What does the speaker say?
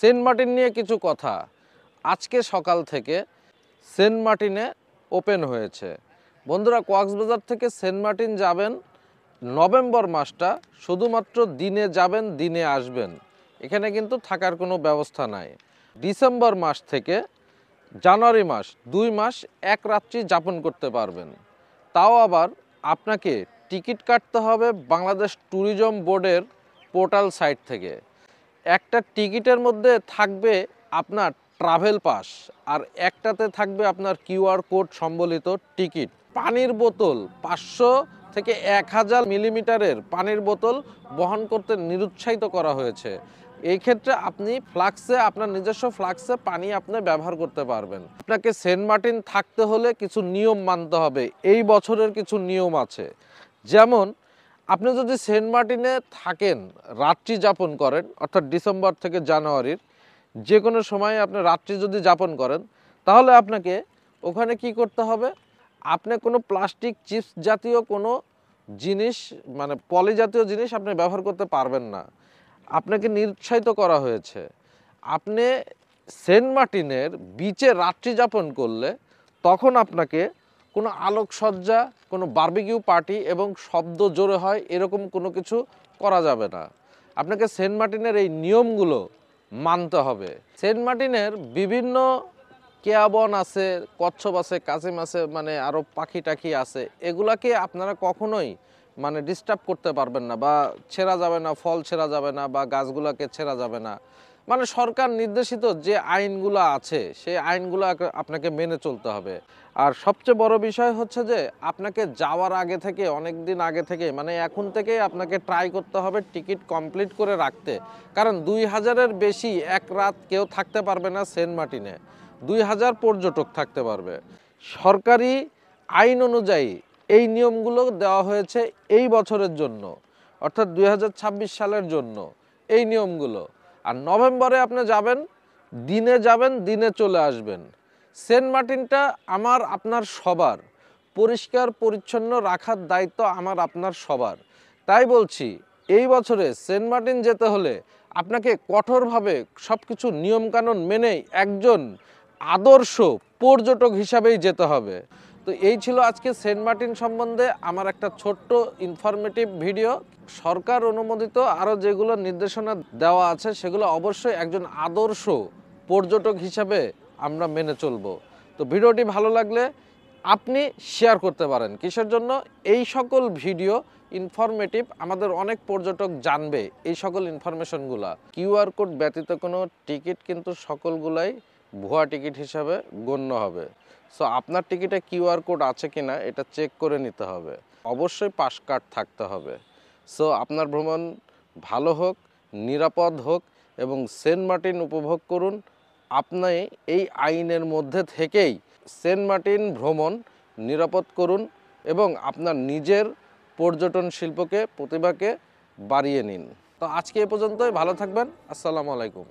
Saint Martin নিয়ে কিছু কথা। আজকে সকাল থেকে সেন্ট মার্টিনে ওপেন হয়েছে। বন্ধুরা, কক্সবাজার থেকে সেন্ট মার্টিন যাবেন নভেম্বর মাসটা শুধুমাত্র দিনে যাবেন, দিনে আসবেন। এখানে কিন্তু থাকার কোনো ব্যবস্থা নাই। ডিসেম্বর মাস থেকে জানুয়ারি মাস 2 মাস এক রাত্রি যাপন করতে পারবেন। তাও আবার আপনাকে টিকিট কাটতে হবে বাংলাদেশ ট্যুরিজম বোর্ডের পোর্টাল সাইট থেকে। একটা টিকিটের মধ্যে থাকবে আপনার ট্রাভেল পাস, আর একটাতে থাকবে আপনার কিউআর কোড সম্বলিত টিকিট। পানির বোতল 500 থেকে 1000 মিলিমিটারের পানির বোতল বহন করতে নিরুৎসাহিত করা হয়েছে। এই ক্ষেত্রে আপনি ফ্লাক্সে, আপনার নিজস্ব ফ্লাক্সে পানি আপনি ব্যবহার করতে পারবেন। আপনাকে সেন্ট মার্টিন থাকতে হলে কিছু নিয়ম মানতে হবে। এই বছরের কিছু নিয়ম আছে, যেমন আপনি যদি সেন্ট মার্টিনে থাকেন, রাত্রি যাপন করেন, অর্থাৎ ডিসেম্বর থেকে জানুয়ারির যে কোনো সময় আপনি রাত্রি যদি যাপন করেন, তাহলে আপনাকে ওখানে কি করতে হবে, আপনি কোনো প্লাস্টিক চিপস জাতীয় কোনো জিনিস, মানে পলি জাতীয় জিনিস আপনি ব্যবহার করতে পারবেন না। আপনাকে নিরুৎসাহিত করা হয়েছে। আপনি সেন্ট মার্টিনের বিচে রাত্রি যাপন করলে তখন আপনাকে কোনো আলোকসজ্জা, কোনো বারবিকিউ পার্টি এবং শব্দ জোরে হয় এরকম কোনো কিছু করা যাবে না। আপনাকে সেন্ট মার্টিনের এই নিয়মগুলো মানতে হবে। সেন্ট মার্টিনের বিভিন্ন কেয়াবন আছে, কচ্ছপ আছে, কাছিম আছে, মানে আরও পাখি টাখি আছে। এগুলাকে আপনারা কখনোই মানে ডিস্টার্ব করতে পারবেন না, বা ছেঁড়া যাবে না, ফল ছেঁড়া যাবে না, বা গাছগুলোকে ছেঁড়া যাবে না। মানে সরকার নির্দেশিত যে আইনগুলো আছে সেই আইনগুলো আপনাকে মেনে চলতে হবে। আর সবচেয়ে বড় বিষয় হচ্ছে যে আপনাকে যাওয়ার আগে থেকে, অনেক দিন আগে থেকে, মানে এখন থেকেই আপনাকে ট্রাই করতে হবে টিকিট কমপ্লিট করে রাখতে। কারণ 2000-এর বেশি এক রাত কেউ থাকতে পারবে না সেন্ট মার্টিনে। 2000 পর্যটক থাকতে পারবে। সরকারি আইন অনুযায়ী এই নিয়মগুলো দেওয়া হয়েছে এই বছরের জন্য, অর্থাৎ 2026 সালের জন্য এই নিয়মগুলো। আর নভেম্বরে আপনি যাবেন, দিনে চলে আসবেন। সেন্ট মার্টিনটা আমার আপনার সবার, পরিষ্কার পরিচ্ছন্ন রাখার দায়িত্ব আমার আপনার সবার। তাই বলছি, এই বছরে সেন্ট মার্টিন যেতে হলে আপনাকে কঠোরভাবে সব কিছু নিয়মকানুন মেনেই একজন আদর্শ পর্যটক হিসাবেই যেতে হবে। তো এই ছিল আজকে সেন্ট মার্টিন সম্বন্ধে আমার একটা ছোট্ট ইনফরমেটিভ ভিডিও। সরকার অনুমোদিত আরও যেগুলো নির্দেশনা দেওয়া আছে সেগুলো অবশ্যই একজন আদর্শ পর্যটক হিসাবে আমরা মেনে চলব। তো ভিডিওটি ভালো লাগলে আপনি শেয়ার করতে পারেন। কিসের জন্য? এই সকল ভিডিও ইনফরমেটিভ, আমাদের অনেক পর্যটক জানবে এই সকল ইনফরমেশনগুলা। কিউআর কোড ব্যতীত কোনো টিকিট কিন্তু সকলগুলাই ভুয়া টিকিট হিসাবে গণ্য হবে। সো আপনার টিকিটে কিউআর কোড আছে কিনা এটা চেক করে নিতে হবে। অবশ্যই পাস কার্ড থাকতে হবে। সো আপনার ভ্রমণ ভালো হোক, নিরাপদ হোক এবং সেন্ট মার্টিন উপভোগ করুন। আপনি এই আইনের মধ্যে থেকেই সেন্ট মার্টিন ভ্রমণ নিরাপদ করুন এবং আপনার নিজের পর্যটন শিল্পকে, প্রতিভাকে বাড়িয়ে নিন। তো আজকে এ পর্যন্তই। ভালো থাকবেন। আসসালামু আলাইকুম।